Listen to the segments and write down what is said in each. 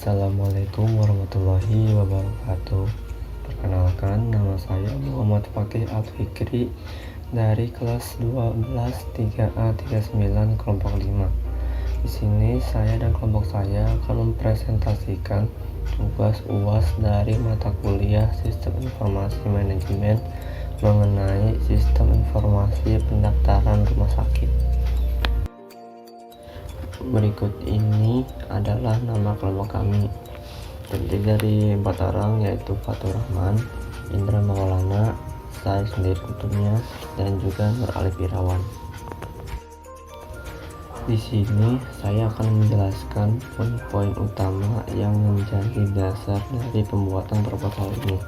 Assalamualaikum warahmatullahi wabarakatuh. Perkenalkan, nama saya Muhammad Fakih Al-Fikri dari kelas 12 3A 39 kelompok 5. Di sini saya dan kelompok saya akan mempresentasikan tugas UAS dari mata kuliah Sistem Informasi Manajemen mengenai sistem informasi pendaftaran rumah sakit. Berikut ini adalah nama kelompok kami, terdiri dari 4 orang, yaitu Fatur Rahman, Indra Maulana, saya sendiri tentunya, dan juga Nur Alif Irawan. Di sini saya akan menjelaskan poin-poin utama yang menjadi dasar dari pembuatan proposal ini.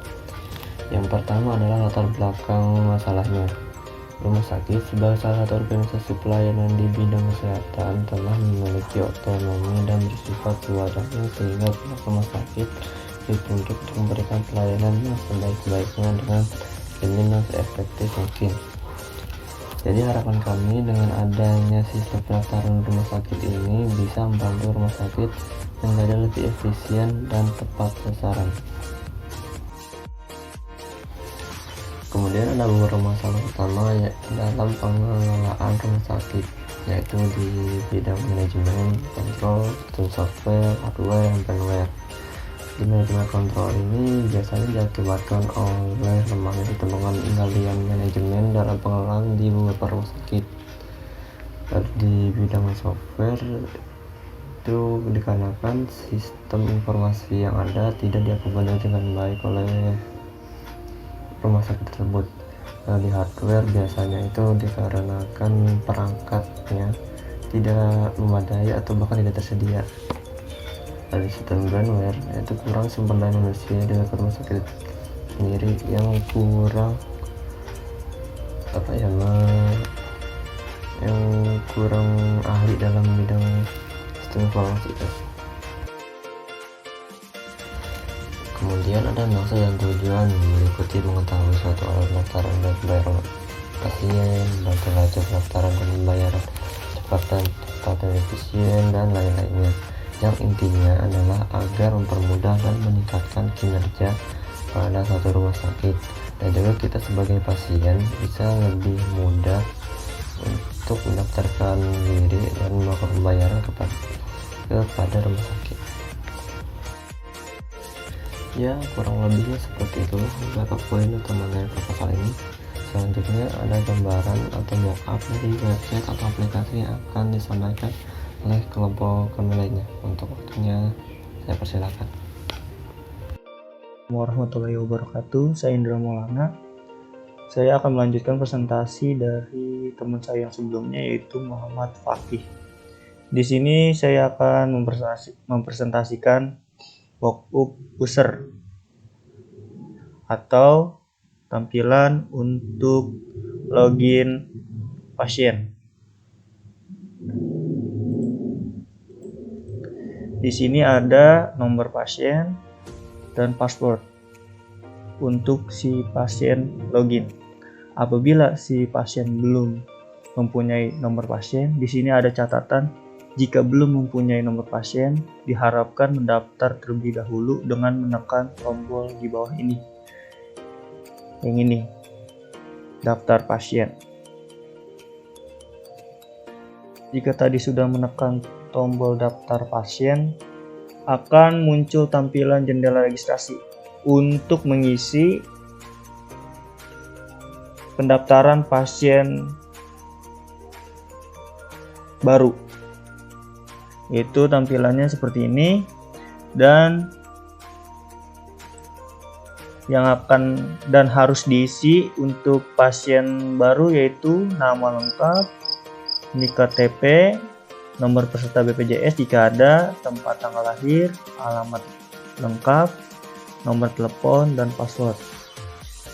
Yang pertama adalah latar belakang masalahnya. Rumah sakit sebagai salah satu organisasi pelayanan di bidang kesehatan telah memiliki otonomi dan bersifat swadaya, sehingga pihak rumah sakit dituntut untuk memberikan pelayanan yang sebaik-baiknya dengan dan seefektif mungkin. Jadi harapan kami dengan adanya sistem pendaftaran rumah sakit ini bisa membantu rumah sakit menjadi lebih efisien dan tepat sasaran. Kemudian ada beberapa masalah utama dalam pengelolaan rumah sakit, yaitu di bidang manajemen, kontrol, sistem software, hardware, dan firmware. Di manajemen kontrol ini biasanya diakibatkan oleh lemahnya sistem pengendalian manajemen dalam pengelolaan di beberapa rumah sakit. Di bidang software itu dikarenakan sistem informasi yang ada tidak diakomodir dengan baik oleh rumah sakit tersebut. Di hardware biasanya itu dikarenakan perangkatnya tidak memadai atau bahkan tidak tersedia. Dari sistem firmware itu kurang sumber daya manusia di rumah sakit sendiri yang kurang yang kurang ahli dalam bidang sistem informasi itu. Kemudian ada maksud dan tujuan, meliputi mengetahui suatu alat pendaftaran dan pembayaran pasien, bantu laju pendaftaran dan pembayaran cepat dan efisien, dan lain-lainnya. Yang intinya adalah agar mempermudah dan meningkatkan kinerja pada suatu rumah sakit, dan juga kita sebagai pasien bisa lebih mudah untuk mendaftarkan diri dan melakukan pembayaran kepada rumah sakit. Ya, kurang lebihnya seperti itu beberapa poin utama dari proposal ini. Selanjutnya ada gambaran atau mockup dari website atau aplikasi yang akan disampaikan oleh kelompok kami lainnya. Untuk waktunya saya persilakan. Warahmatullahi wabarakatuh. Saya Indra Maulana. Saya akan melanjutkan presentasi dari teman saya yang sebelumnya, yaitu Muhammad Fakih. Di sini saya akan mempresentasikan walk-up user atau tampilan untuk login pasien. Di sini ada nomor pasien dan password untuk si pasien login. Apabila si pasien belum mempunyai nomor pasien, di sini ada catatan. Jika belum mempunyai nomor pasien, diharapkan mendaftar terlebih dahulu dengan menekan tombol di bawah ini. Yang ini, daftar pasien. Jika tadi sudah menekan tombol daftar pasien, akan muncul tampilan jendela registrasi untuk mengisi pendaftaran pasien baru. Itu tampilannya seperti ini, dan yang akan dan harus diisi untuk pasien baru yaitu nama lengkap, NIK KTP, nomor peserta BPJS jika ada, tempat tanggal lahir, alamat lengkap, nomor telepon, dan password.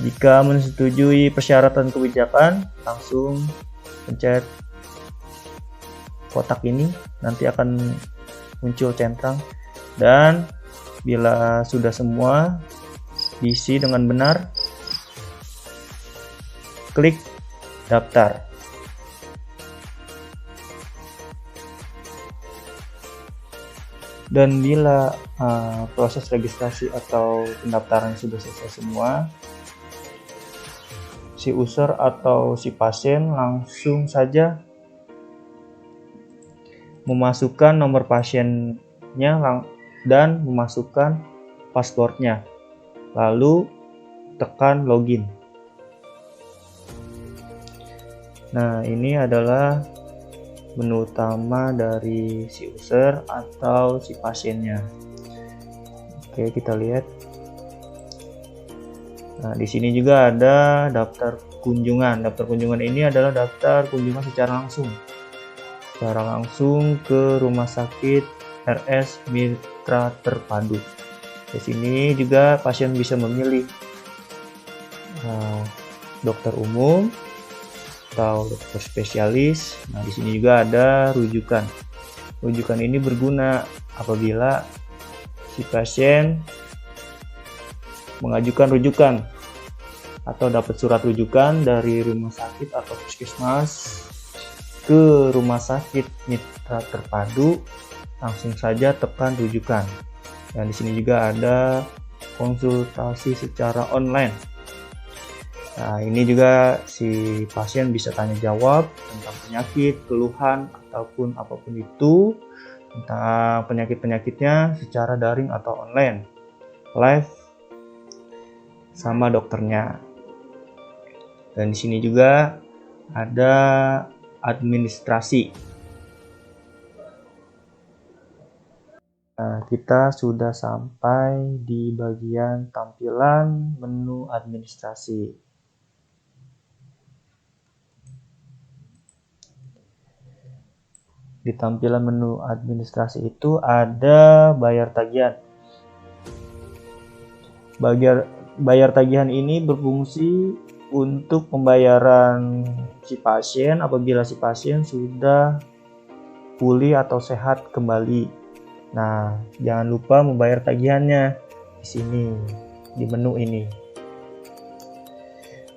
Jika menyetujui persyaratan kebijakan, langsung pencet kotak ini, nanti akan muncul centang, dan bila sudah semua diisi dengan benar, klik daftar. Dan bila proses registrasi atau pendaftaran sudah selesai semua, si user atau si pasien langsung saja memasukkan nomor pasiennya dan memasukkan passwordnya, lalu tekan login. Nah, ini adalah menu utama dari si user atau si pasiennya. Oke, kita lihat. Nah, di sini juga ada daftar kunjungan. Daftar kunjungan ini adalah daftar kunjungan secara langsung ke rumah sakit RS Mitra Terpadu. Di sini juga pasien bisa memilih dokter umum atau dokter spesialis. Nah, di sini juga ada rujukan. Rujukan ini berguna apabila si pasien mengajukan rujukan atau dapat surat rujukan dari rumah sakit atau puskesmas ke rumah sakit Mitra Terpadu, langsung saja tekan rujukan. Dan di sini juga ada konsultasi secara online. Nah, ini juga si pasien bisa tanya jawab tentang penyakit, keluhan, ataupun apapun itu tentang penyakit-penyakitnya secara daring atau online, live sama dokternya. Dan di sini juga ada administrasi. Nah, kita sudah sampai di bagian tampilan menu administrasi. Di tampilan menu administrasi itu ada bayar tagihan. Bayar tagihan ini berfungsi untuk pembayaran si pasien apabila si pasien sudah pulih atau sehat kembali. Nah, jangan lupa membayar tagihannya di sini, di menu ini.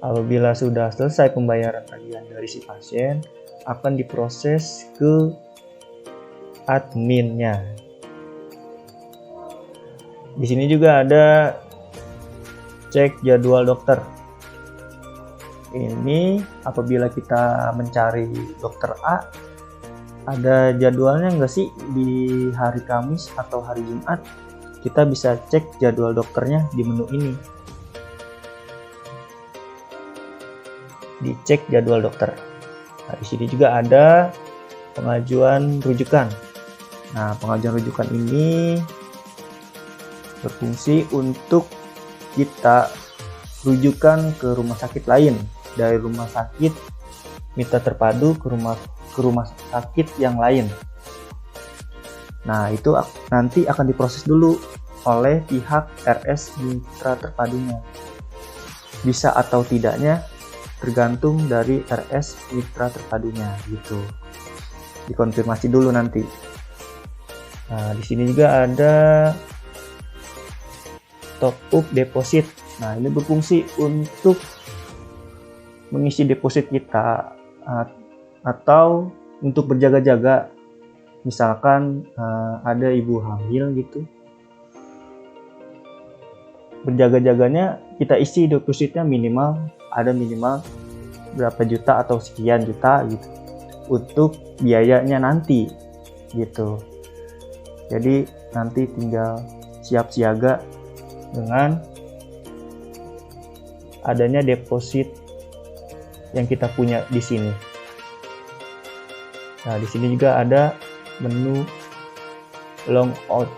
Apabila sudah selesai pembayaran tagihan dari si pasien, akan diproses ke adminnya. Di sini juga ada cek jadwal dokter. Ini apabila kita mencari dokter A, ada jadwalnya nggak sih di hari Kamis atau hari Jumat? Kita bisa cek jadwal dokternya di menu ini. Dicek jadwal dokter. Nah, di sini juga ada pengajuan rujukan. Nah, pengajuan rujukan ini berfungsi untuk kita rujukan ke rumah sakit lain, dari rumah sakit Mitra Terpadu ke rumah sakit yang lain. Nah, itu nanti akan diproses dulu oleh pihak RS Mitra Terpadunya. Bisa atau tidaknya tergantung dari RS Mitra Terpadunya gitu. Dikonfirmasi dulu nanti. Nah, di sini juga ada top up deposit. Nah, ini berfungsi untuk mengisi deposit kita atau untuk berjaga-jaga. Misalkan ada ibu hamil gitu, berjaga-jaganya kita isi depositnya minimal berapa juta atau sekian juta gitu untuk biayanya nanti gitu. Jadi nanti tinggal siap siaga dengan adanya deposit yang kita punya di sini. Nah, di sini juga ada menu long out.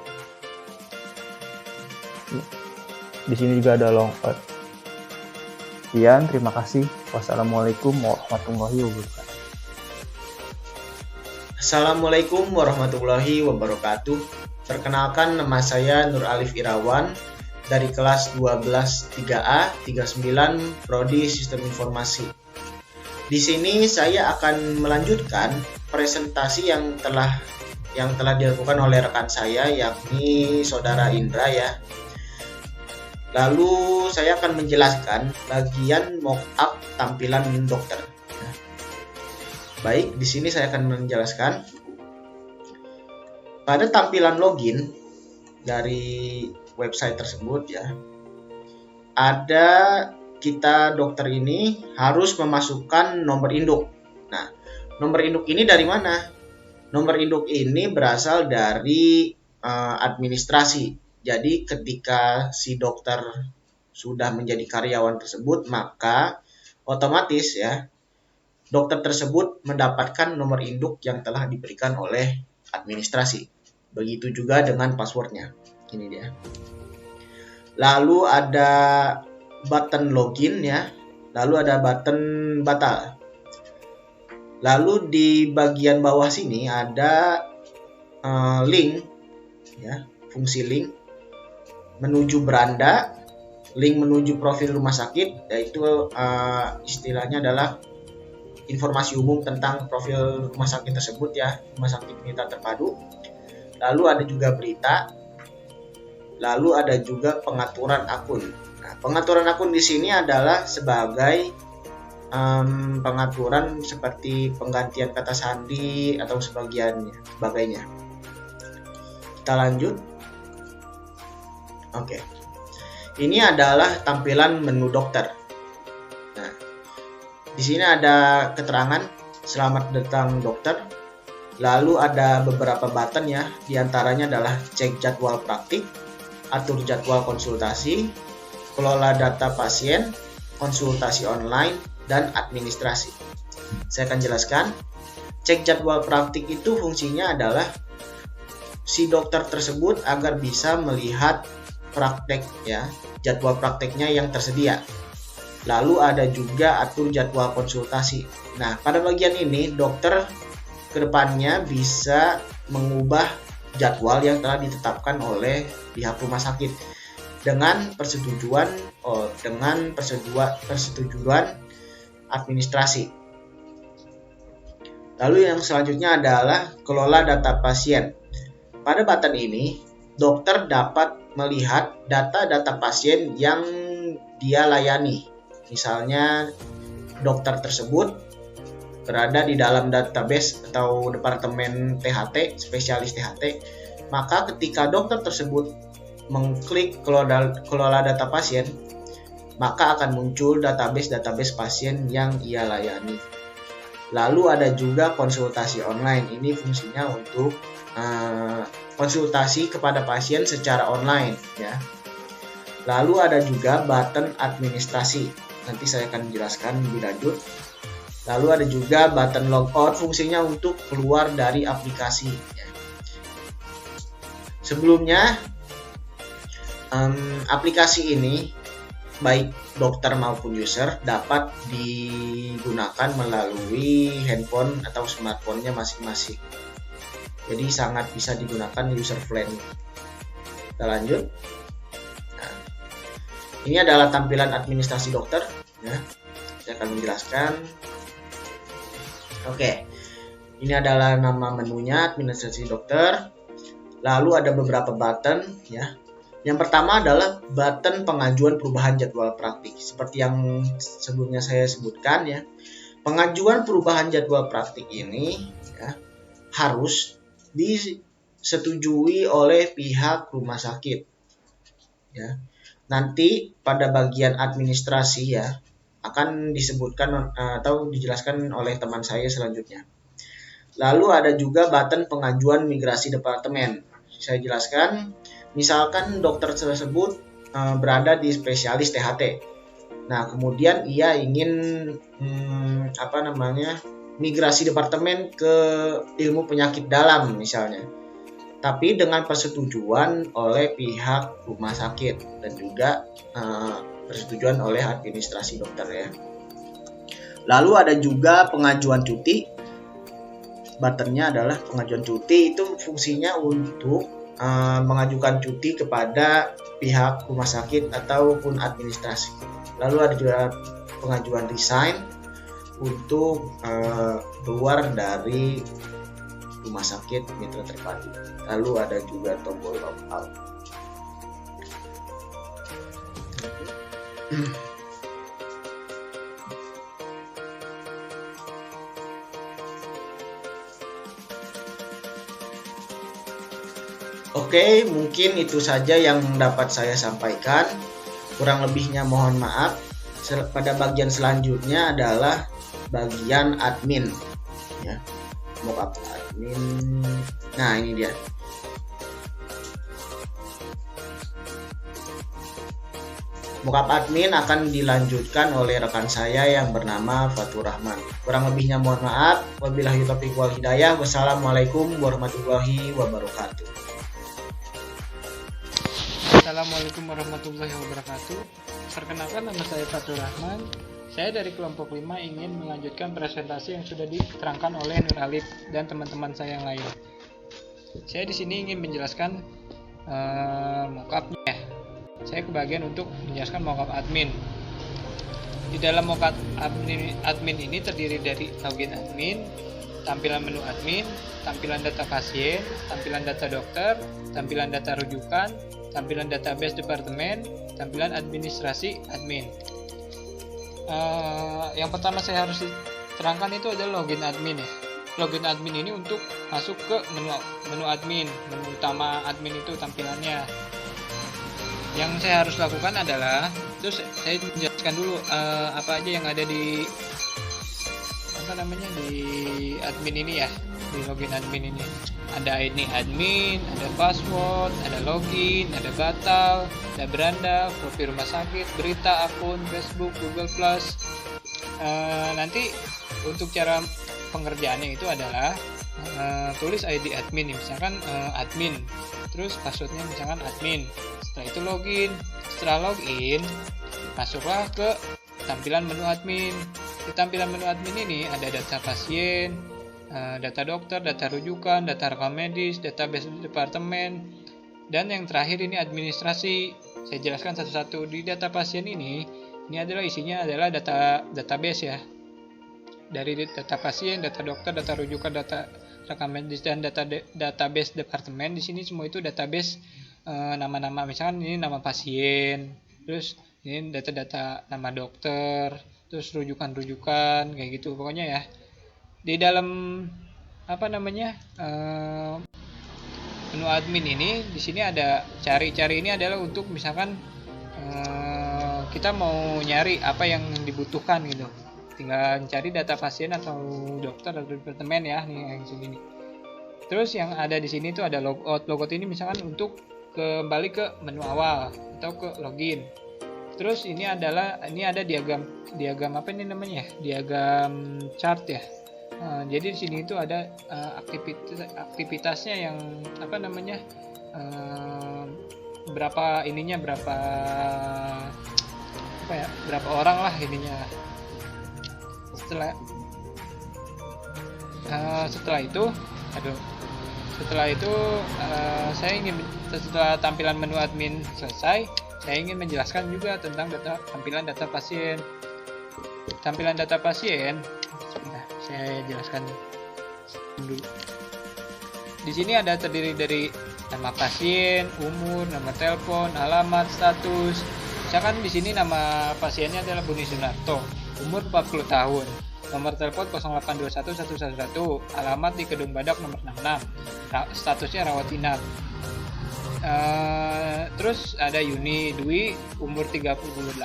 Di sini juga ada long out. Sekian, terima kasih. Wassalamualaikum warahmatullahi wabarakatuh. Assalamualaikum warahmatullahi wabarakatuh. Perkenalkan, nama saya Nur Alif Irawan dari kelas 12 3A 39 Prodi Sistem Informasi. Di sini saya akan melanjutkan presentasi yang telah dilakukan oleh rekan saya, yakni Saudara Indra ya. Lalu saya akan menjelaskan bagian mock-up tampilan dokter. Baik, di sini saya akan menjelaskan. Pada tampilan login dari website tersebut ya, ada kita dokter ini harus memasukkan nomor induk. Nah, nomor induk ini dari mana? Nomor induk ini berasal dari administrasi. Jadi ketika si dokter sudah menjadi karyawan tersebut, maka otomatis ya dokter tersebut mendapatkan nomor induk yang telah diberikan oleh administrasi. Begitu juga dengan passwordnya. Ini dia. Lalu ada button login ya. Lalu ada button batal. Lalu di bagian bawah sini ada link ya, fungsi link menuju beranda, link menuju profil rumah sakit, yaitu istilahnya adalah informasi umum tentang profil rumah sakit tersebut ya, rumah sakit Mitra Terpadu. Lalu ada juga berita. Lalu ada juga pengaturan akun. Nah, pengaturan akun di sini adalah sebagai pengaturan seperti penggantian kata sandi atau sebagainya. Kita lanjut. Oke. Ini adalah tampilan menu dokter. Nah, di sini ada keterangan selamat datang dokter. Lalu ada beberapa button ya, diantaranya adalah cek jadwal praktik, atur jadwal konsultasi, kelola data pasien, konsultasi online, dan administrasi. Saya akan jelaskan. Cek jadwal praktik itu fungsinya adalah si dokter tersebut agar bisa melihat praktek ya, jadwal prakteknya yang tersedia. Lalu ada juga atur jadwal konsultasi. Nah, pada bagian ini dokter kedepannya bisa mengubah jadwal yang telah ditetapkan oleh pihak rumah sakit dengan persetujuan administrasi. Lalu yang selanjutnya adalah kelola data pasien. Pada button ini, dokter dapat melihat data-data pasien yang dia layani. Misalnya dokter tersebut berada di dalam database atau departemen THT, spesialis THT, maka ketika dokter tersebut mengklik kelola data pasien, maka akan muncul database pasien yang ia layani. Lalu ada juga konsultasi online. Ini fungsinya untuk konsultasi kepada pasien secara online ya. Lalu ada juga button administrasi. Nanti saya akan menjelaskan lebih lanjut. Lalu ada juga button logout, fungsinya untuk keluar dari aplikasi ya. Sebelumnya aplikasi ini baik dokter maupun user dapat digunakan melalui handphone atau smartphone-nya masing-masing. Jadi sangat bisa digunakan user friendly. Kita lanjut. Nah, ini adalah tampilan administrasi dokter ya. Saya akan menjelaskan. Oke. Ini adalah nama menunya administrasi dokter. Lalu ada beberapa button ya. Yang pertama adalah button pengajuan perubahan jadwal praktik. Seperti yang sebelumnya saya sebutkan ya. Pengajuan perubahan jadwal praktik ini ya, harus disetujui oleh pihak rumah sakit. Ya. Nanti pada bagian administrasi ya akan disebutkan atau dijelaskan oleh teman saya selanjutnya. Lalu ada juga button pengajuan migrasi departemen. Saya jelaskan, misalkan dokter tersebut berada di spesialis THT. Nah, kemudian ia ingin migrasi departemen ke ilmu penyakit dalam misalnya. Tapi dengan persetujuan oleh pihak rumah sakit dan juga persetujuan oleh administrasi dokter ya. Lalu ada juga pengajuan cuti. Buttonnya adalah pengajuan cuti, itu fungsinya untuk mengajukan cuti kepada pihak rumah sakit ataupun administrasi. Lalu ada juga pengajuan resign untuk keluar dari rumah sakit Mitra Terpadu. Lalu ada juga tombol logout. Oke, mungkin itu saja yang dapat saya sampaikan. Kurang lebihnya mohon maaf. Pada bagian selanjutnya adalah bagian admin. Ya, mockup admin. Nah, ini dia. Mockup admin akan dilanjutkan oleh rekan saya yang bernama Fatur Rahman. Kurang lebihnya mohon maaf. Wabillahi taufiq wal hidayah. Wassalamualaikum warahmatullahi wabarakatuh. Assalamualaikum warahmatullahi wabarakatuh. Perkenalkan, nama saya Fatur Rahman. Saya dari kelompok 5 ingin melanjutkan presentasi yang sudah diterangkan oleh Nur Alif dan teman-teman saya yang lain. Saya di sini ingin menjelaskan mockupnya. Saya kebagian untuk menjelaskan mockup admin. Di dalam mockup admin ini terdiri dari login admin, tampilan menu admin, tampilan data pasien, tampilan data dokter, tampilan data rujukan, tampilan database departemen, tampilan administrasi admin. Yang pertama saya harus terangkan itu adalah login admin ya. Login admin ini untuk masuk ke menu admin, menu utama admin itu tampilannya. Yang saya harus lakukan adalah, terus saya jelaskan dulu apa aja yang ada di di admin ini ya, di login admin ini. Ada ID admin, ada password, ada login, ada batal, ada beranda, profil rumah sakit, berita, akun, Facebook, Google+. Nanti untuk cara pengerjaannya itu adalah tulis ID admin, misalkan admin, terus passwordnya misalkan admin. Setelah itu login. Setelah login, masuklah ke tampilan menu admin. Di tampilan menu admin ini ada data pasien, data dokter, data rujukan, data rekam medis, database departemen, dan yang terakhir ini administrasi. Saya jelaskan satu-satu. Di data pasien ini adalah isinya adalah database ya. Dari data pasien, data dokter, data rujukan, data rekam medis, dan database departemen. Di sini semua itu database nama-nama, misalkan ini nama pasien, terus ini data-data nama dokter, terus rujukan-rujukan kayak gitu pokoknya ya. Di dalam menu admin ini, di sini ada cari-cari, ini adalah untuk misalkan kita mau nyari apa yang dibutuhkan gitu, tinggal cari data pasien atau dokter atau departemen ya, nih yang sini nih. Terus yang ada di sini tuh ada logout ini misalkan untuk kembali ke menu awal atau ke login. Terus ini ada diagram apa ini namanya? Diagram chart ya. Jadi di sini itu ada aktivitasnya yang berapa orang lah ininya. Setelah itu setelah tampilan menu admin selesai, saya ingin menjelaskan juga tentang tampilan data pasien. Tampilan data pasien, saya jelaskan dulu. Di sini ada terdiri dari nama pasien, umur, nomor telepon, alamat, status. Misalkan di sini nama pasiennya adalah Buni Sunarto, umur 40 tahun. Nomor telepon 0821 111, alamat di Kedung Badak nomor 66, statusnya rawat inap. Terus ada Yuni Dwi, umur 38,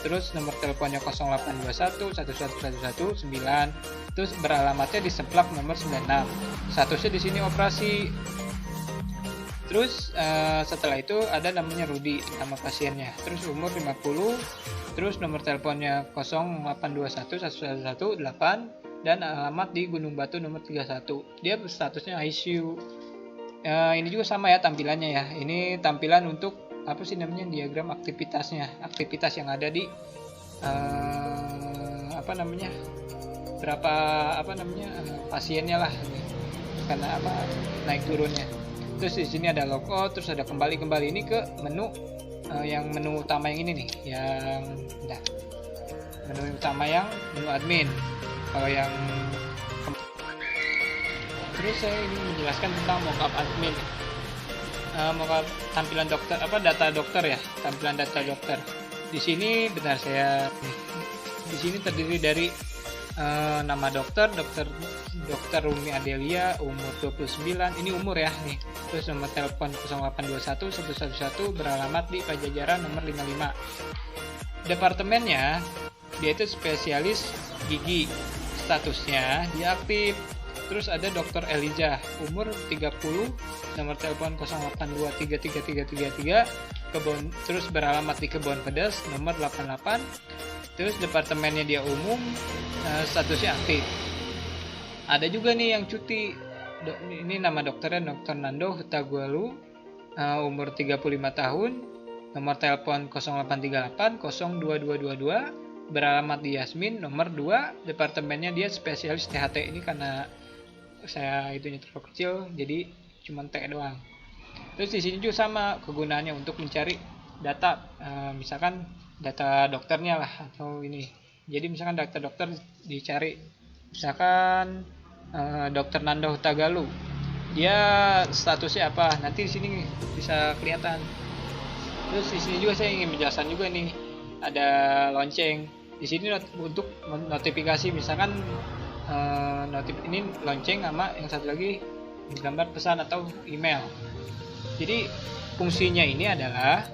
terus nomor teleponnya 0821 1111 9, terus beralamatnya di Semplak nomor 96, statusnya di sini operasi. Terus setelah itu ada namanya Rudi, nama pasiennya, terus umur 50, terus nomor teleponnya 0821 111 8, dan alamat di Gunung Batu nomor 31. Dia statusnya ICU. Ini juga sama ya tampilannya ya. Ini tampilan untuk diagram aktivitasnya, aktivitas yang ada di pasiennya lah, karena naik turunnya. Terus di sini ada logout, terus ada kembali ini ke menu yang menu utama yang ini nih, menu utama yang menu admin. Kalau yang terus saya ingin menjelaskan tentang mockup admin. Mockup tampilan dokter, data dokter ya, tampilan data dokter. Di sini terdiri dari nama dokter Rumi Adelia, umur 29, ini umur ya nih. Terus nomor telepon 0821 111 beralamat di Pajajaran nomor 55. Departemennya dia itu spesialis gigi, statusnya dia aktif. Terus ada Dr. Elijah, umur 30, nomor telepon 08233333, terus beralamat di Kebon Pedas nomor 88. Terus departemennya dia umum, statusnya aktif. Ada juga nih yang cuti. Ini nama dokternya Dr. Nando Hutagualu, umur 35 tahun, nomor telepon 0838 02222, beralamat di Yasmin nomor 2, departemennya dia spesialis THT. Ini karena saya itunya terlalu kecil jadi cuma T doang. Terus di sini juga sama kegunaannya untuk mencari data, misalkan data dokternya lah atau ini. Jadi misalkan data dokter dicari, misalkan Dokter Nando Hutagalu, dia statusnya apa? Nanti di sini bisa kelihatan. Terus di sini juga saya ingin menjelaskan juga nih, ada lonceng. Di sini untuk notifikasi, misalkan ini lonceng sama yang satu lagi gambar pesan atau email. Jadi fungsinya ini adalah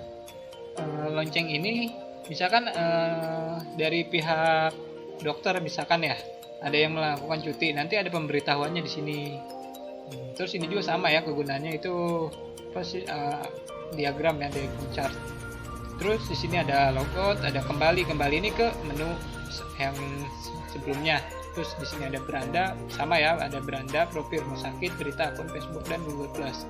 lonceng ini misalkan dari pihak dokter misalkan ya ada yang melakukan cuti, nanti ada pemberitahuannya di sini. Terus ini juga sama ya kegunaannya itu apa sih, diagram ya, diagram chart. Terus di sini ada logout, ada kembali ini ke menu yang sebelumnya. Terus di sini ada beranda, sama ya, ada beranda, profil rumah sakit, berita akun Facebook dan Google Plus.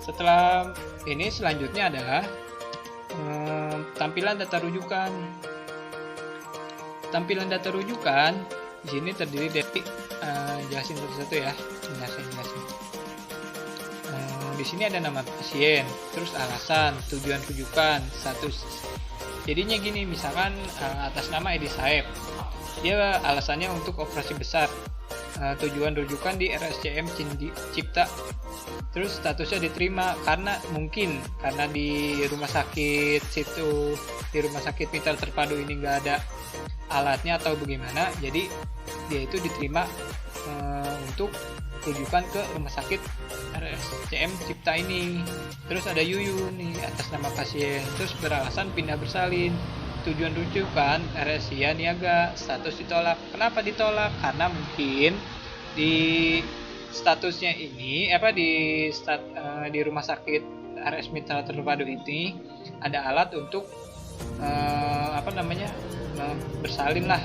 Setelah ini selanjutnya adalah tampilan data rujukan. Tampilan data rujukan di sini terdiri dari jelasin satu-satu ya, jelasin. Di sini ada nama pasien, terus alasan, tujuan rujukan, status. Jadinya gini, misalkan atas nama Edi Saeb, dia alasannya untuk operasi besar, tujuan rujukan di RSCM Cipta, terus statusnya diterima karena di rumah sakit situ, di rumah sakit Mitra Terpadu ini nggak ada alatnya atau bagaimana, jadi dia itu diterima untuk rujukan ke rumah sakit RSCM Cipta ini. Terus ada Yuyun nih atas nama pasien, terus beralasan pindah bersalin, tujuan rujukan RSIA Niaga, status ditolak. Kenapa ditolak? Karena mungkin di statusnya ini di rumah sakit RS Mitra Terpadu ini ada alat untuk bersalin lah.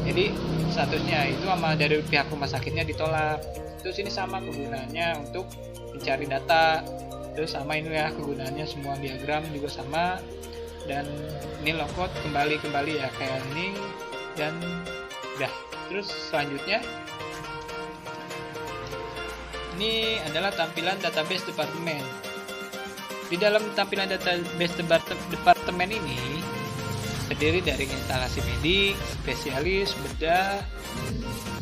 Jadi statusnya itu sama dari pihak rumah sakitnya ditolak. Terus ini sama kegunaannya untuk mencari data. Terus sama ini ya kegunaannya, semua diagram juga sama. Dan ini logout kembali ya kayak ini, dan udah. Terus selanjutnya ini adalah tampilan database departemen. Di dalam tampilan database departemen ini terdiri dari instalasi medik, spesialis, bedah,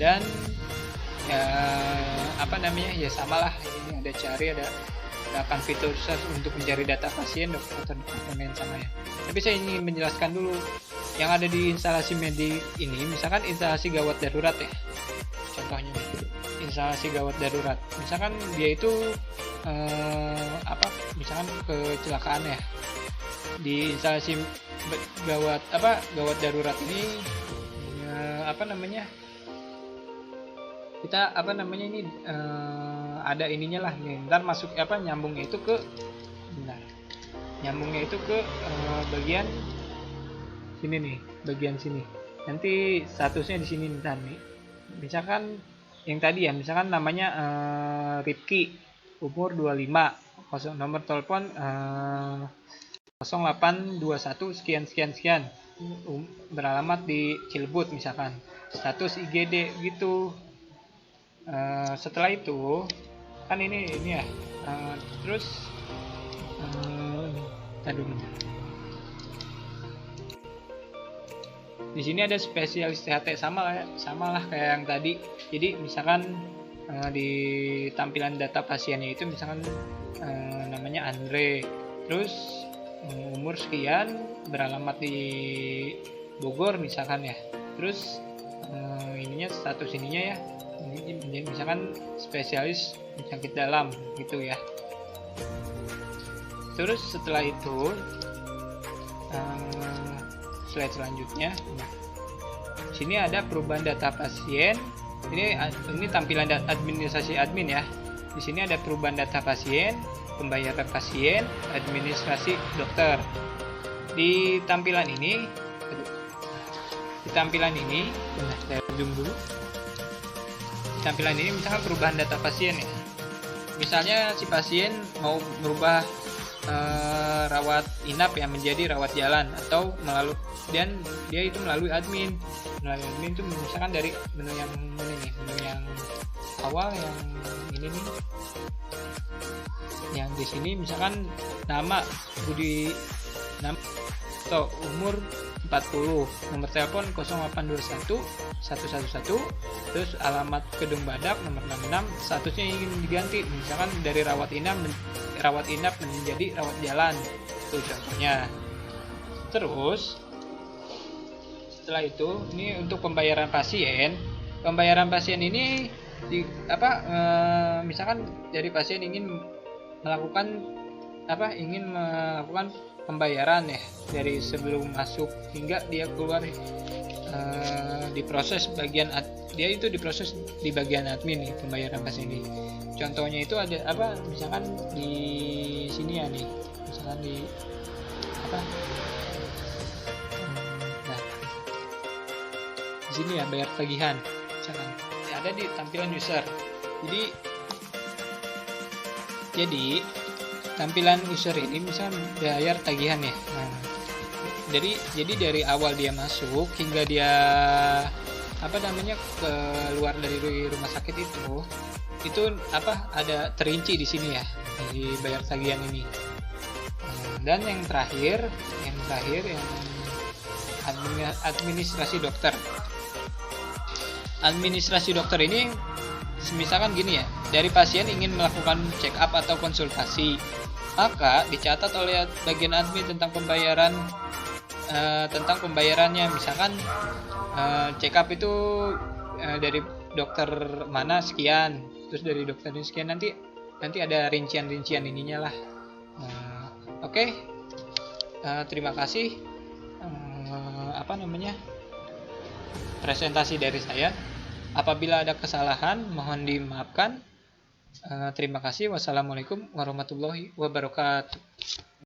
dan ya samalah, ini ada cari, ada akan fitur search untuk mencari data pasien, dokter departemen sama ya. Tapi saya ingin menjelaskan dulu yang ada di instalasi medik ini, misalkan instalasi gawat darurat ya. Contohnya nih, instalasi gawat darurat. Misalkan dia itu misalkan kecelakaan ya. Di instalasi gawat darurat ini kita ada ininya lah nih, ntar masuk nyambungnya itu ke bagian sini nih, bagian sini nanti statusnya di sini nih. Misalkan yang tadi ya, misalkan namanya Ripki, umur 25, nomor telepon 0821 sekian, beralamat di Cilebut misalkan, status IGD gitu. Setelah itu kan ini ya, terus di sini ada spesialis THT, sama lah kayak yang tadi. Jadi misalkan di tampilan data pasiennya itu misalkan namanya Andre, terus umur sekian, beralamat di Bogor misalkan ya. Terus ininya status ininya ya, ini misalkan spesialis penyakit dalam gitu ya. Terus setelah itu slide selanjutnya, sini ada perubahan data pasien. Ini tampilan administrasi admin ya. Di sini ada perubahan data pasien, pembayaran pasien, administrasi dokter. Di tampilan ini, saya zoom dulu. Di tampilan ini misalkan perubahan data pasien ya. Misalnya si pasien mau merubah rawat inap ya menjadi rawat jalan, atau dan dia itu melalui admin itu misalkan dari menu yang awal yang ini nih, yang di sini misalkan nama Budi, nama atau umur 40, nomor telepon 0821 111, terus alamat Kedung Badak nomor 66, statusnya ingin diganti misalkan dari rawat inap menjadi rawat jalan, itu contohnya. Terus setelah itu, ini untuk pembayaran pasien ini misalkan dari pasien ingin melakukan pembayaran ya, dari sebelum masuk hingga dia keluar, diproses di bagian admin nih, pembayaran pasien ini. Contohnya itu ada misalkan di sini ya nih, misalkan di di sini ya, bayar tagihan misalkan ada di tampilan user. Jadi tampilan user ini misalnya bayar tagihan ya. Jadi dari awal dia masuk hingga dia keluar dari rumah sakit itu ada terinci di sini ya, di bayar tagihan ini. Dan yang terakhir yang administrasi dokter. Administrasi dokter ini misalkan gini ya, dari pasien ingin melakukan check up atau konsultasi, maka dicatat oleh bagian admin tentang pembayarannya. Misalkan check up itu dari dokter mana sekian, terus dari dokter ini sekian, nanti ada rincian ininya lah. Oke. Terima kasih presentasi dari saya. Apabila ada kesalahan mohon dimaafkan. Terima kasih. Wassalamualaikum warahmatullahi wabarakatuh.